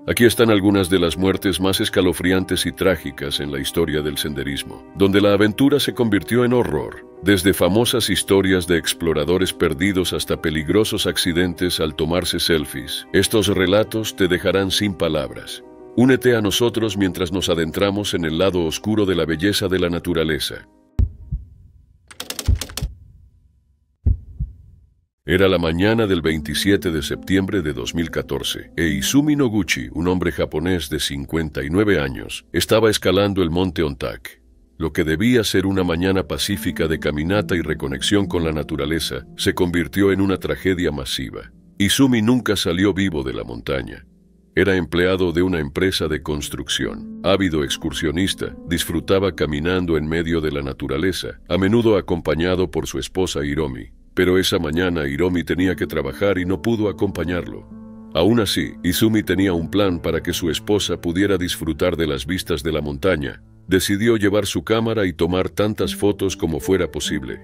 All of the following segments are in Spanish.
Aquí están algunas de las muertes más escalofriantes y trágicas en la historia del senderismo, donde la aventura se convirtió en horror, desde famosas historias de exploradores perdidos hasta peligrosos accidentes al tomarse selfies. Estos relatos te dejarán sin palabras. Únete a nosotros mientras nos adentramos en el lado oscuro de la belleza de la naturaleza. Era la mañana del 27 de septiembre de 2014, e Izumi Noguchi, un hombre japonés de 59 años, estaba escalando el monte Ontak. Lo que debía ser una mañana pacífica de caminata y reconexión con la naturaleza, se convirtió en una tragedia masiva. Izumi nunca salió vivo de la montaña. Era empleado de una empresa de construcción. Ávido excursionista, disfrutaba caminando en medio de la naturaleza, a menudo acompañado por su esposa Hiromi. Pero esa mañana Hiromi tenía que trabajar y no pudo acompañarlo. Aún así, Izumi tenía un plan para que su esposa pudiera disfrutar de las vistas de la montaña. Decidió llevar su cámara y tomar tantas fotos como fuera posible.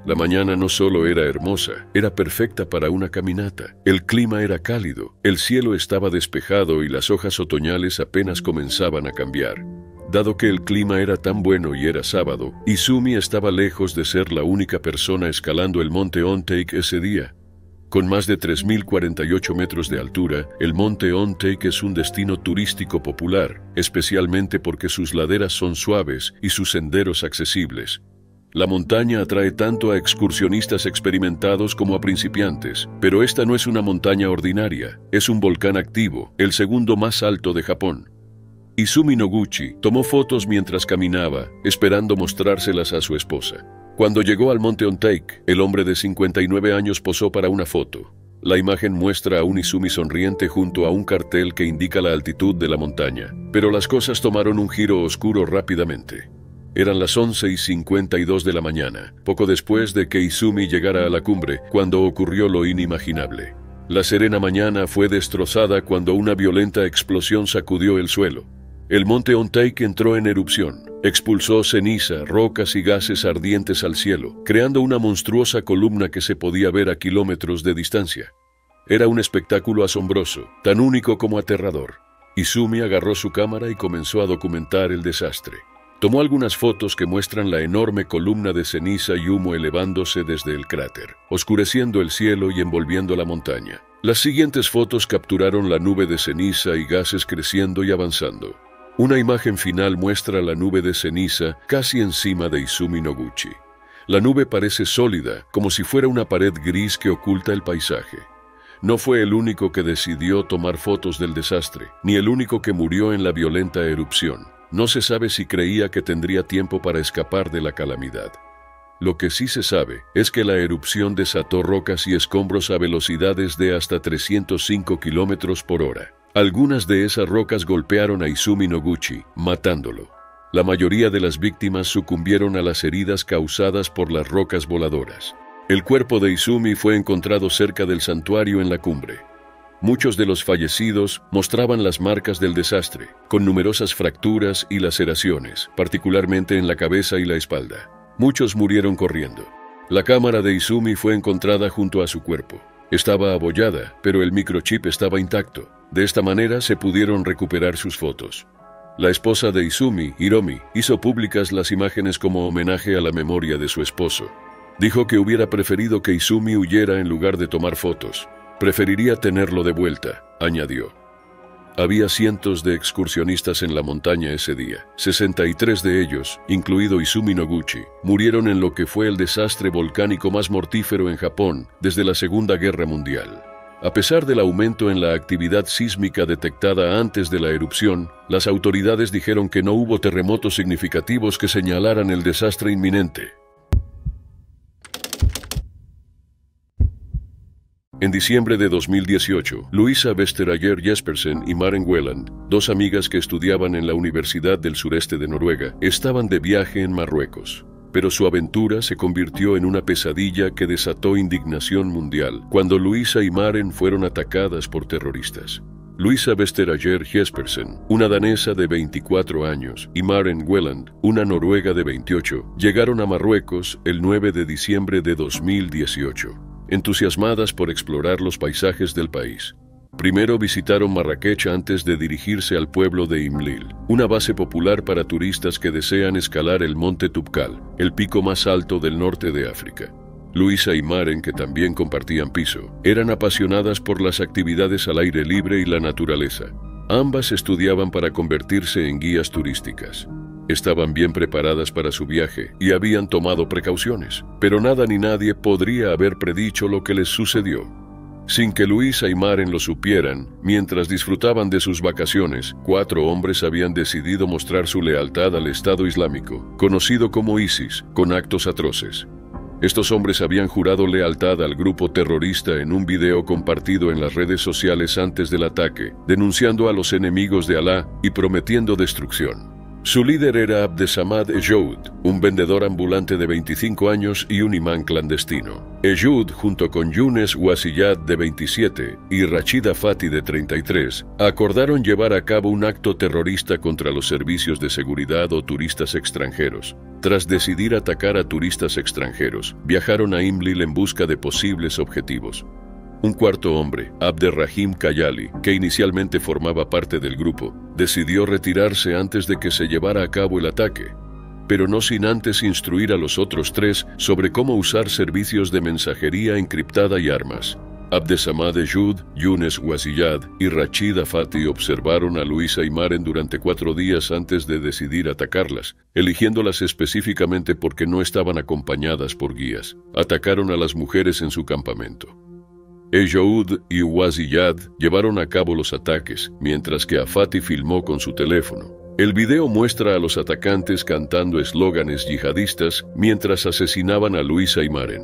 La mañana no solo era hermosa, era perfecta para una caminata. El clima era cálido, el cielo estaba despejado y las hojas otoñales apenas comenzaban a cambiar. Dado que el clima era tan bueno y era sábado, Izumi estaba lejos de ser la única persona escalando el monte Ontak ese día. Con más de 3.048 metros de altura, el monte Ontak es un destino turístico popular, especialmente porque sus laderas son suaves y sus senderos accesibles. La montaña atrae tanto a excursionistas experimentados como a principiantes, pero esta no es una montaña ordinaria, es un volcán activo, el segundo más alto de Japón. Izumi Noguchi tomó fotos mientras caminaba, esperando mostrárselas a su esposa. Cuando llegó al monte Ontak, el hombre de 59 años posó para una foto. La imagen muestra a un Izumi sonriente junto a un cartel que indica la altitud de la montaña, pero las cosas tomaron un giro oscuro rápidamente. Eran las 11:52 de la mañana, poco después de que Izumi llegara a la cumbre, cuando ocurrió lo inimaginable. La serena mañana fue destrozada cuando una violenta explosión sacudió el suelo. El monte Ontak entró en erupción, expulsó ceniza, rocas y gases ardientes al cielo, creando una monstruosa columna que se podía ver a kilómetros de distancia. Era un espectáculo asombroso, tan único como aterrador. Izumi agarró su cámara y comenzó a documentar el desastre. Tomó algunas fotos que muestran la enorme columna de ceniza y humo elevándose desde el cráter, oscureciendo el cielo y envolviendo la montaña. Las siguientes fotos capturaron la nube de ceniza y gases creciendo y avanzando. Una imagen final muestra la nube de ceniza casi encima de Izumi Noguchi. La nube parece sólida, como si fuera una pared gris que oculta el paisaje. No fue el único que decidió tomar fotos del desastre, ni el único que murió en la violenta erupción. No se sabe si creía que tendría tiempo para escapar de la calamidad. Lo que sí se sabe es que la erupción desató rocas y escombros a velocidades de hasta 305 kilómetros por hora. Algunas de esas rocas golpearon a Izumi Noguchi, matándolo. La mayoría de las víctimas sucumbieron a las heridas causadas por las rocas voladoras. El cuerpo de Izumi fue encontrado cerca del santuario en la cumbre. Muchos de los fallecidos mostraban las marcas del desastre, con numerosas fracturas y laceraciones, particularmente en la cabeza y la espalda. Muchos murieron corriendo. La cámara de Izumi fue encontrada junto a su cuerpo. Estaba abollada, pero el microchip estaba intacto. De esta manera se pudieron recuperar sus fotos. La esposa de Izumi, Hiromi, hizo públicas las imágenes como homenaje a la memoria de su esposo. Dijo que hubiera preferido que Izumi huyera en lugar de tomar fotos. Preferiría tenerlo de vuelta, añadió. Había cientos de excursionistas en la montaña ese día. 63 de ellos, incluido Izumi Noguchi, murieron en lo que fue el desastre volcánico más mortífero en Japón desde la Segunda Guerra Mundial. A pesar del aumento en la actividad sísmica detectada antes de la erupción, las autoridades dijeron que no hubo terremotos significativos que señalaran el desastre inminente. En diciembre de 2018, Louisa Vesterager Jespersen y Maren Welland, dos amigas que estudiaban en la Universidad del Sureste de Noruega, estaban de viaje en Marruecos. Pero su aventura se convirtió en una pesadilla que desató indignación mundial cuando Louisa y Maren fueron atacadas por terroristas. Louisa Vesterager Jespersen, una danesa de 24 años, y Maren Welland, una noruega de 28, llegaron a Marruecos el 9 de diciembre de 2018. Entusiasmadas por explorar los paisajes del país. Primero visitaron Marrakech antes de dirigirse al pueblo de Imlil, una base popular para turistas que desean escalar el monte Tubkal, el pico más alto del norte de África. Luisa y Maren, que también compartían piso, eran apasionadas por las actividades al aire libre y la naturaleza. Ambas estudiaban para convertirse en guías turísticas. Estaban bien preparadas para su viaje y habían tomado precauciones, pero nada ni nadie podría haber predicho lo que les sucedió. Sin que Luisa y Maren lo supieran, mientras disfrutaban de sus vacaciones, 4 hombres habían decidido mostrar su lealtad al Estado Islámico, conocido como ISIS, con actos atroces. Estos hombres habían jurado lealtad al grupo terrorista en un video compartido en las redes sociales antes del ataque, denunciando a los enemigos de Alá y prometiendo destrucción. Su líder era Abdesamad Ejoud, un vendedor ambulante de 25 años y un imán clandestino. Ejoud, junto con Younes Ouazziyad, de 27, y Rachida Fati, de 33, acordaron llevar a cabo un acto terrorista contra los servicios de seguridad o turistas extranjeros. Tras decidir atacar a turistas extranjeros, viajaron a Imlil en busca de posibles objetivos. Un cuarto hombre, Abderrahim Kayali, que inicialmente formaba parte del grupo, decidió retirarse antes de que se llevara a cabo el ataque, pero no sin antes instruir a los otros 3 sobre cómo usar servicios de mensajería encriptada y armas. Abdesamad Ejoud, Younes Ouazziyad y Rachida Fati observaron a Luisa y Maren durante 4 días antes de decidir atacarlas, eligiéndolas específicamente porque no estaban acompañadas por guías. Atacaron a las mujeres en su campamento. Ejoud y Ouazziyad llevaron a cabo los ataques, mientras que Fati filmó con su teléfono. El video muestra a los atacantes cantando eslóganes yihadistas mientras asesinaban a Luisa y Maren.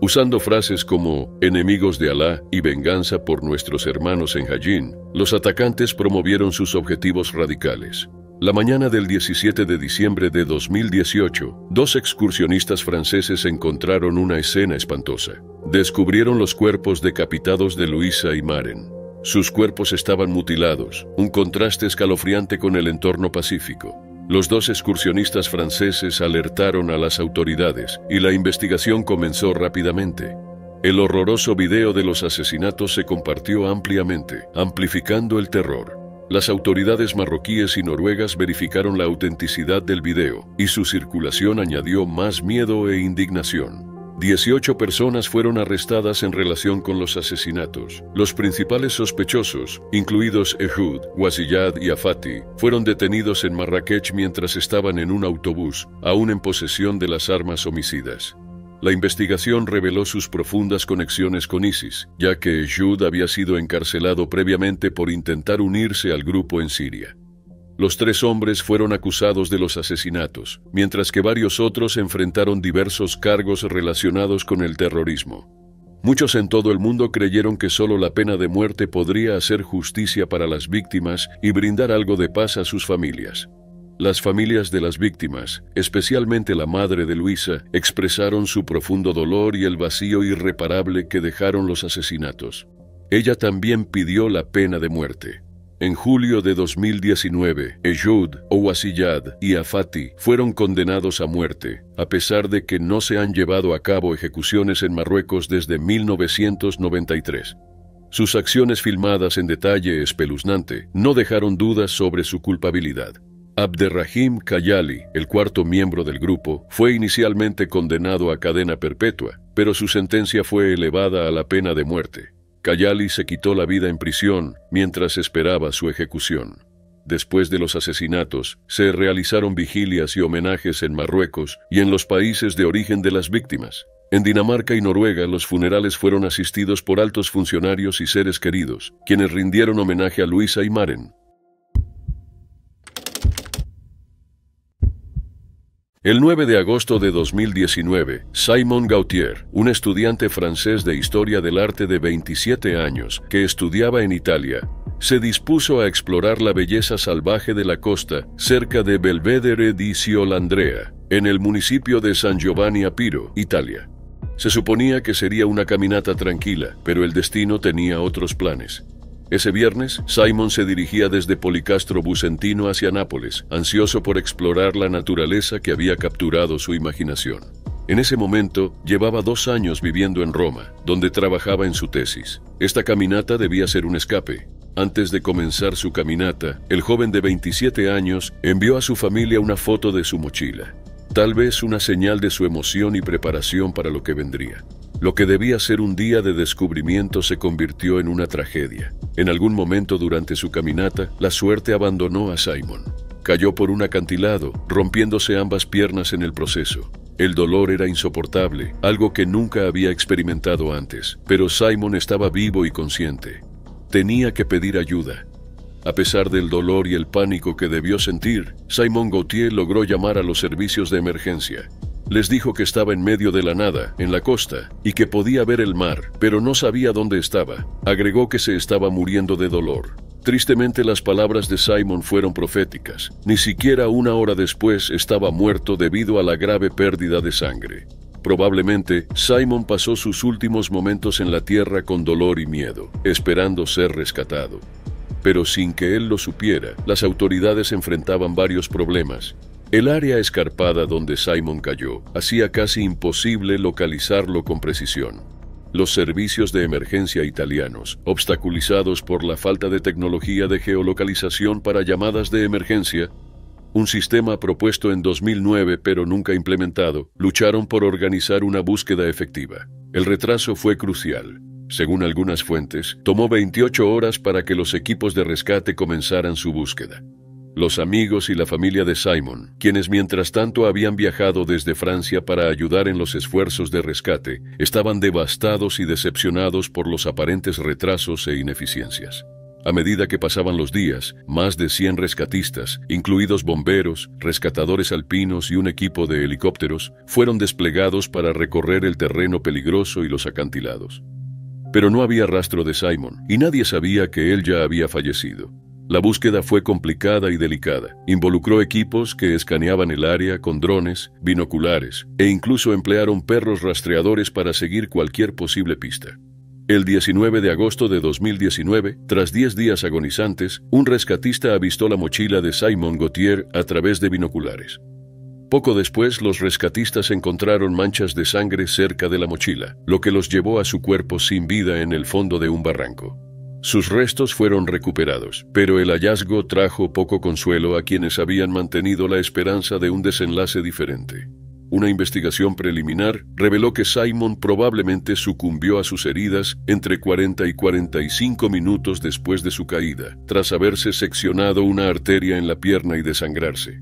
Usando frases como «enemigos de Alá» y «venganza por nuestros hermanos en Hajin», los atacantes promovieron sus objetivos radicales. La mañana del 17 de diciembre de 2018, 2 excursionistas franceses encontraron una escena espantosa. Descubrieron los cuerpos decapitados de Luisa y Maren. Sus cuerpos estaban mutilados, un contraste escalofriante con el entorno pacífico. Los 2 excursionistas franceses alertaron a las autoridades y la investigación comenzó rápidamente. El horroroso video de los asesinatos se compartió ampliamente, amplificando el terror. Las autoridades marroquíes y noruegas verificaron la autenticidad del video y su circulación añadió más miedo e indignación. 18 personas fueron arrestadas en relación con los asesinatos. Los principales sospechosos, incluidos Ejoud, Ouazziyad y Fati, fueron detenidos en Marrakech mientras estaban en un autobús, aún en posesión de las armas homicidas. La investigación reveló sus profundas conexiones con ISIS, ya que Ejoud había sido encarcelado previamente por intentar unirse al grupo en Siria. Los 3 hombres fueron acusados de los asesinatos, mientras que varios otros enfrentaron diversos cargos relacionados con el terrorismo. Muchos en todo el mundo creyeron que solo la pena de muerte podría hacer justicia para las víctimas y brindar algo de paz a sus familias. Las familias de las víctimas, especialmente la madre de Luisa, expresaron su profundo dolor y el vacío irreparable que dejaron los asesinatos. Ella también pidió la pena de muerte. En julio de 2019, Ejoud, Ouazziyad y Fati fueron condenados a muerte, a pesar de que no se han llevado a cabo ejecuciones en Marruecos desde 1993. Sus acciones filmadas en detalle espeluznante no dejaron dudas sobre su culpabilidad. Abderrahim Kayali, el 4º miembro del grupo, fue inicialmente condenado a cadena perpetua, pero su sentencia fue elevada a la pena de muerte. Kayali se quitó la vida en prisión mientras esperaba su ejecución. Después de los asesinatos, se realizaron vigilias y homenajes en Marruecos y en los países de origen de las víctimas. En Dinamarca y Noruega, los funerales fueron asistidos por altos funcionarios y seres queridos, quienes rindieron homenaje a Luisa y Maren. El 9 de agosto de 2019, Simon Gautier, un estudiante francés de Historia del Arte de 27 años que estudiaba en Italia, se dispuso a explorar la belleza salvaje de la costa cerca de Belvedere di Ciolandrea, en el municipio de San Giovanni a Piro, Italia. Se suponía que sería una caminata tranquila, pero el destino tenía otros planes. Ese viernes, Simon se dirigía desde Policastro Busentino hacia Nápoles, ansioso por explorar la naturaleza que había capturado su imaginación. En ese momento, llevaba 2 años viviendo en Roma, donde trabajaba en su tesis. Esta caminata debía ser un escape. Antes de comenzar su caminata, el joven de 27 años envió a su familia una foto de su mochila. Tal vez una señal de su emoción y preparación para lo que vendría. Lo que debía ser un día de descubrimiento se convirtió en una tragedia. En algún momento durante su caminata, la suerte abandonó a Simon. Cayó por un acantilado, rompiéndose ambas piernas en el proceso. El dolor era insoportable, algo que nunca había experimentado antes, pero Simon estaba vivo y consciente. Tenía que pedir ayuda. A pesar del dolor y el pánico que debió sentir, Simon Gauthier logró llamar a los servicios de emergencia. Les dijo que estaba en medio de la nada, en la costa, y que podía ver el mar, pero no sabía dónde estaba. Agregó que se estaba muriendo de dolor. Tristemente, las palabras de Simon fueron proféticas. Ni siquiera una hora después estaba muerto debido a la grave pérdida de sangre. Probablemente, Simon pasó sus últimos momentos en la tierra con dolor y miedo, esperando ser rescatado. Pero sin que él lo supiera, las autoridades enfrentaban varios problemas. El área escarpada donde Simon cayó hacía casi imposible localizarlo con precisión. Los servicios de emergencia italianos, obstaculizados por la falta de tecnología de geolocalización para llamadas de emergencia, un sistema propuesto en 2009 pero nunca implementado, lucharon por organizar una búsqueda efectiva. El retraso fue crucial. Según algunas fuentes, tomó 28 horas para que los equipos de rescate comenzaran su búsqueda. Los amigos y la familia de Simon, quienes mientras tanto habían viajado desde Francia para ayudar en los esfuerzos de rescate, estaban devastados y decepcionados por los aparentes retrasos e ineficiencias. A medida que pasaban los días, más de 100 rescatistas, incluidos bomberos, rescatadores alpinos y un equipo de helicópteros, fueron desplegados para recorrer el terreno peligroso y los acantilados. Pero no había rastro de Simon, y nadie sabía que él ya había fallecido. La búsqueda fue complicada y delicada. Involucró equipos que escaneaban el área con drones, binoculares, e incluso emplearon perros rastreadores para seguir cualquier posible pista. El 19 de agosto de 2019, tras 10 días agonizantes, un rescatista avistó la mochila de Simon Gauthier a través de binoculares. Poco después, los rescatistas encontraron manchas de sangre cerca de la mochila, lo que los llevó a su cuerpo sin vida en el fondo de un barranco. Sus restos fueron recuperados, pero el hallazgo trajo poco consuelo a quienes habían mantenido la esperanza de un desenlace diferente. Una investigación preliminar reveló que Simon probablemente sucumbió a sus heridas entre 40 y 45 minutos después de su caída, tras haberse seccionado una arteria en la pierna y desangrarse.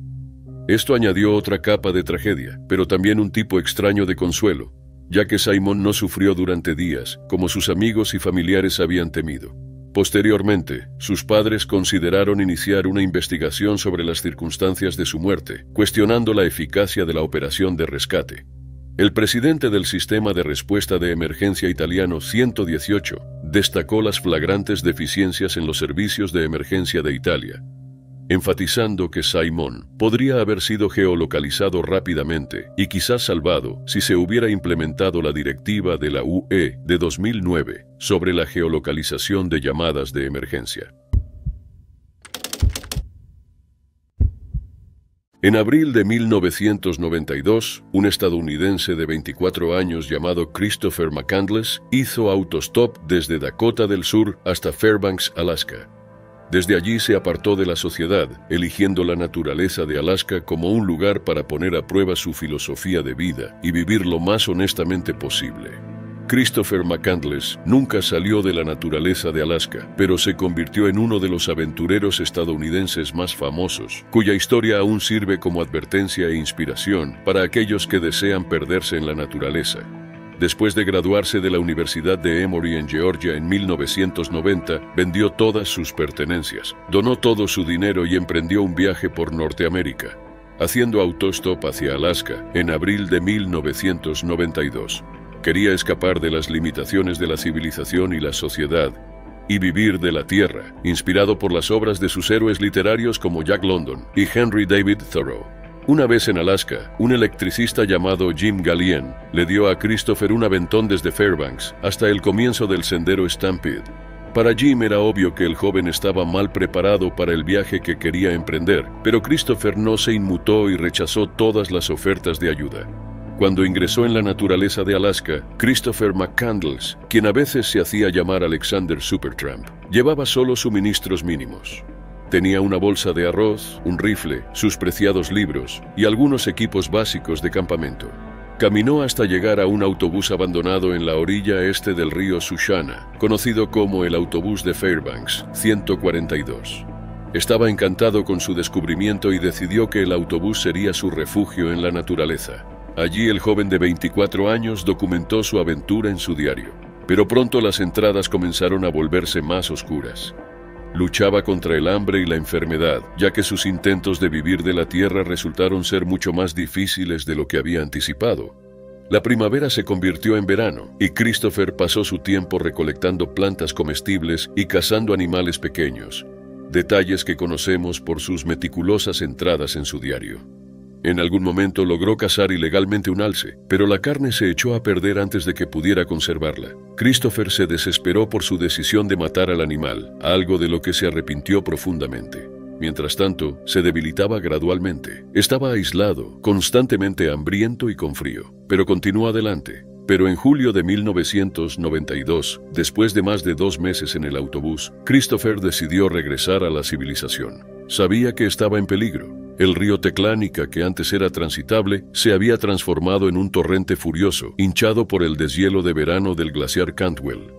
Esto añadió otra capa de tragedia, pero también un tipo extraño de consuelo, ya que Simon no sufrió durante días, como sus amigos y familiares habían temido. Posteriormente, sus padres consideraron iniciar una investigación sobre las circunstancias de su muerte, cuestionando la eficacia de la operación de rescate. El presidente del sistema de respuesta de emergencia italiano 118 destacó las flagrantes deficiencias en los servicios de emergencia de Italia, enfatizando que Simon podría haber sido geolocalizado rápidamente y quizás salvado si se hubiera implementado la directiva de la UE de 2009 sobre la geolocalización de llamadas de emergencia. En abril de 1992, un estadounidense de 24 años llamado Christopher McCandless hizo autostop desde Dakota del Sur hasta Fairbanks, Alaska. Desde allí se apartó de la sociedad, eligiendo la naturaleza de Alaska como un lugar para poner a prueba su filosofía de vida y vivir lo más honestamente posible. Christopher McCandless nunca salió de la naturaleza de Alaska, pero se convirtió en uno de los aventureros estadounidenses más famosos, cuya historia aún sirve como advertencia e inspiración para aquellos que desean perderse en la naturaleza. Después de graduarse de la Universidad de Emory en Georgia en 1990, vendió todas sus pertenencias, donó todo su dinero y emprendió un viaje por Norteamérica, haciendo autostop hacia Alaska en abril de 1992. Quería escapar de las limitaciones de la civilización y la sociedad y vivir de la tierra, inspirado por las obras de sus héroes literarios como Jack London y Henry David Thoreau. Una vez en Alaska, un electricista llamado Jim Galien le dio a Christopher un aventón desde Fairbanks hasta el comienzo del sendero Stampede. Para Jim era obvio que el joven estaba mal preparado para el viaje que quería emprender, pero Christopher no se inmutó y rechazó todas las ofertas de ayuda. Cuando ingresó en la naturaleza de Alaska, Christopher McCandless, quien a veces se hacía llamar Alexander Supertramp, llevaba solo suministros mínimos. Tenía una bolsa de arroz, un rifle, sus preciados libros y algunos equipos básicos de campamento. Caminó hasta llegar a un autobús abandonado en la orilla este del río Susquehanna, conocido como el autobús de Fairbanks 142. Estaba encantado con su descubrimiento y decidió que el autobús sería su refugio en la naturaleza. Allí el joven de 24 años documentó su aventura en su diario, pero pronto las entradas comenzaron a volverse más oscuras. Luchaba contra el hambre y la enfermedad, ya que sus intentos de vivir de la tierra resultaron ser mucho más difíciles de lo que había anticipado. La primavera se convirtió en verano, y Christopher pasó su tiempo recolectando plantas comestibles y cazando animales pequeños, detalles que conocemos por sus meticulosas entradas en su diario. En algún momento logró cazar ilegalmente un alce, pero la carne se echó a perder antes de que pudiera conservarla. Christopher se desesperó por su decisión de matar al animal, algo de lo que se arrepintió profundamente. Mientras tanto, se debilitaba gradualmente. Estaba aislado, constantemente hambriento y con frío, pero continuó adelante. Pero en julio de 1992, después de más de 2 meses en el autobús, Christopher decidió regresar a la civilización. Sabía que estaba en peligro. El río Teclánica, que antes era transitable, se había transformado en un torrente furioso, hinchado por el deshielo de verano del glaciar Cantwell.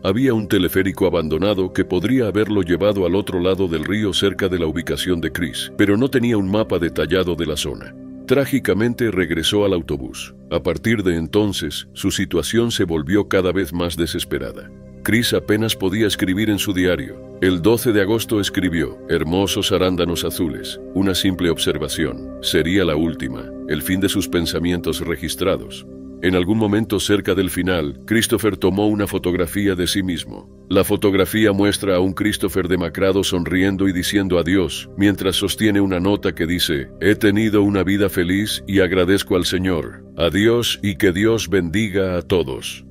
Había un teleférico abandonado que podría haberlo llevado al otro lado del río cerca de la ubicación de Chris, pero no tenía un mapa detallado de la zona. Trágicamente regresó al autobús. A partir de entonces, su situación se volvió cada vez más desesperada. Chris apenas podía escribir en su diario. El 12 de agosto escribió: hermosos arándanos azules, una simple observación, sería la última, el fin de sus pensamientos registrados. En algún momento cerca del final, Christopher tomó una fotografía de sí mismo. La fotografía muestra a un Christopher demacrado sonriendo y diciendo adiós, mientras sostiene una nota que dice: he tenido una vida feliz y agradezco al Señor. Adiós y que Dios bendiga a todos.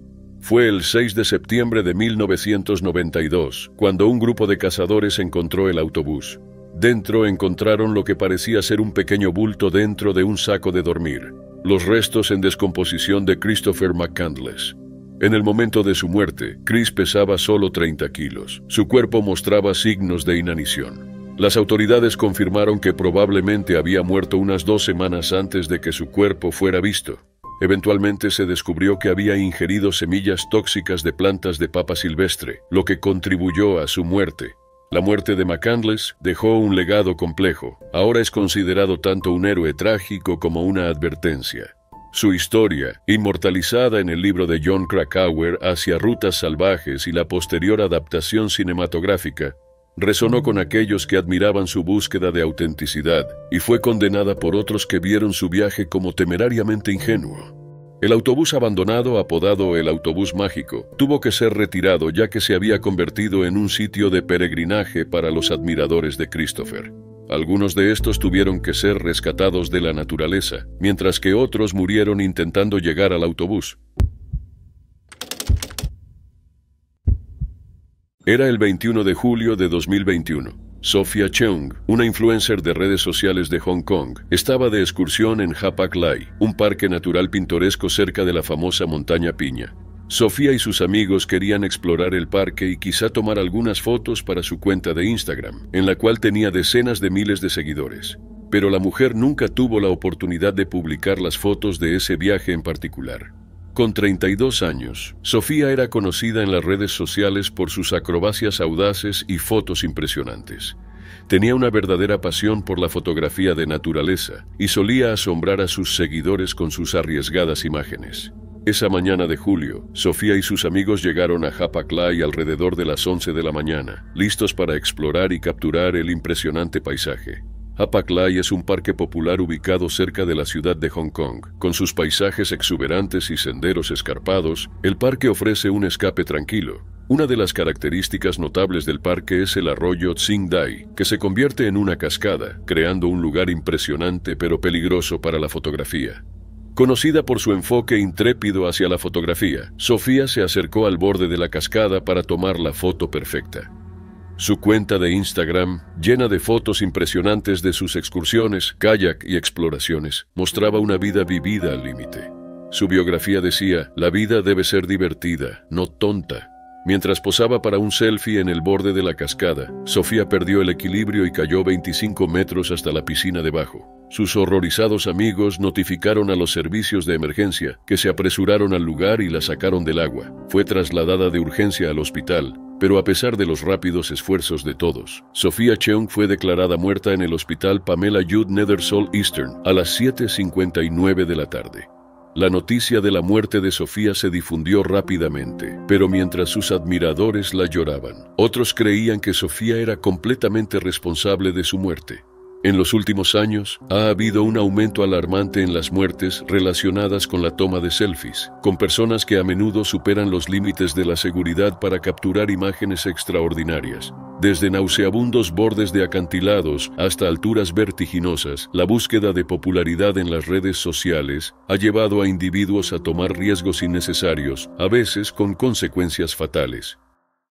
Fue el 6 de septiembre de 1992, cuando un grupo de cazadores encontró el autobús. Dentro encontraron lo que parecía ser un pequeño bulto dentro de un saco de dormir. Los restos en descomposición de Christopher McCandless. En el momento de su muerte, Chris pesaba solo 30 kilos. Su cuerpo mostraba signos de inanición. Las autoridades confirmaron que probablemente había muerto unas 2 semanas antes de que su cuerpo fuera visto. Eventualmente se descubrió que había ingerido semillas tóxicas de plantas de papa silvestre, lo que contribuyó a su muerte. La muerte de McCandless dejó un legado complejo. Ahora es considerado tanto un héroe trágico como una advertencia. Su historia, inmortalizada en el libro de Jon Krakauer Hacia rutas salvajes y la posterior adaptación cinematográfica, resonó con aquellos que admiraban su búsqueda de autenticidad y fue condenada por otros que vieron su viaje como temerariamente ingenuo. El autobús abandonado, apodado el autobús mágico, tuvo que ser retirado ya que se había convertido en un sitio de peregrinaje para los admiradores de Christopher. Algunos de estos tuvieron que ser rescatados de la naturaleza, mientras que otros murieron intentando llegar al autobús. Era el 21 de julio de 2021. Sophia Cheung, una influencer de redes sociales de Hong Kong, estaba de excursión en Hapak Lai, un parque natural pintoresco cerca de la famosa montaña Piña. Sophia y sus amigos querían explorar el parque y quizá tomar algunas fotos para su cuenta de Instagram, en la cual tenía decenas de miles de seguidores. Pero la mujer nunca tuvo la oportunidad de publicar las fotos de ese viaje en particular. Con 32 años, Sophia era conocida en las redes sociales por sus acrobacias audaces y fotos impresionantes. Tenía una verdadera pasión por la fotografía de naturaleza y solía asombrar a sus seguidores con sus arriesgadas imágenes. Esa mañana de julio, Sophia y sus amigos llegaron a Hapak Lai alrededor de las 11 de la mañana, listos para explorar y capturar el impresionante paisaje. Hapak Lai es un parque popular ubicado cerca de la ciudad de Hong Kong. Con sus paisajes exuberantes y senderos escarpados, el parque ofrece un escape tranquilo. Una de las características notables del parque es el arroyo Tsing Dai, que se convierte en una cascada, creando un lugar impresionante pero peligroso para la fotografía. Conocida por su enfoque intrépido hacia la fotografía, Sophia se acercó al borde de la cascada para tomar la foto perfecta. Su cuenta de Instagram, llena de fotos impresionantes de sus excursiones, kayak y exploraciones, mostraba una vida vivida al límite. Su biografía decía: la vida debe ser divertida, no tonta. Mientras posaba para un selfie en el borde de la cascada, Sofía perdió el equilibrio y cayó 25 metros hasta la piscina debajo. Sus horrorizados amigos notificaron a los servicios de emergencia, que se apresuraron al lugar y la sacaron del agua. Fue trasladada de urgencia al hospital, pero a pesar de los rápidos esfuerzos de todos, Sofía Cheung fue declarada muerta en el hospital Pamela Judd Nethersall Eastern a las 7:59 de la tarde. La noticia de la muerte de Sofía se difundió rápidamente, pero mientras sus admiradores la lloraban, otros creían que Sofía era completamente responsable de su muerte. En los últimos años, ha habido un aumento alarmante en las muertes relacionadas con la toma de selfies, con personas que a menudo superan los límites de la seguridad para capturar imágenes extraordinarias. Desde nauseabundos bordes de acantilados hasta alturas vertiginosas, la búsqueda de popularidad en las redes sociales ha llevado a individuos a tomar riesgos innecesarios, a veces con consecuencias fatales.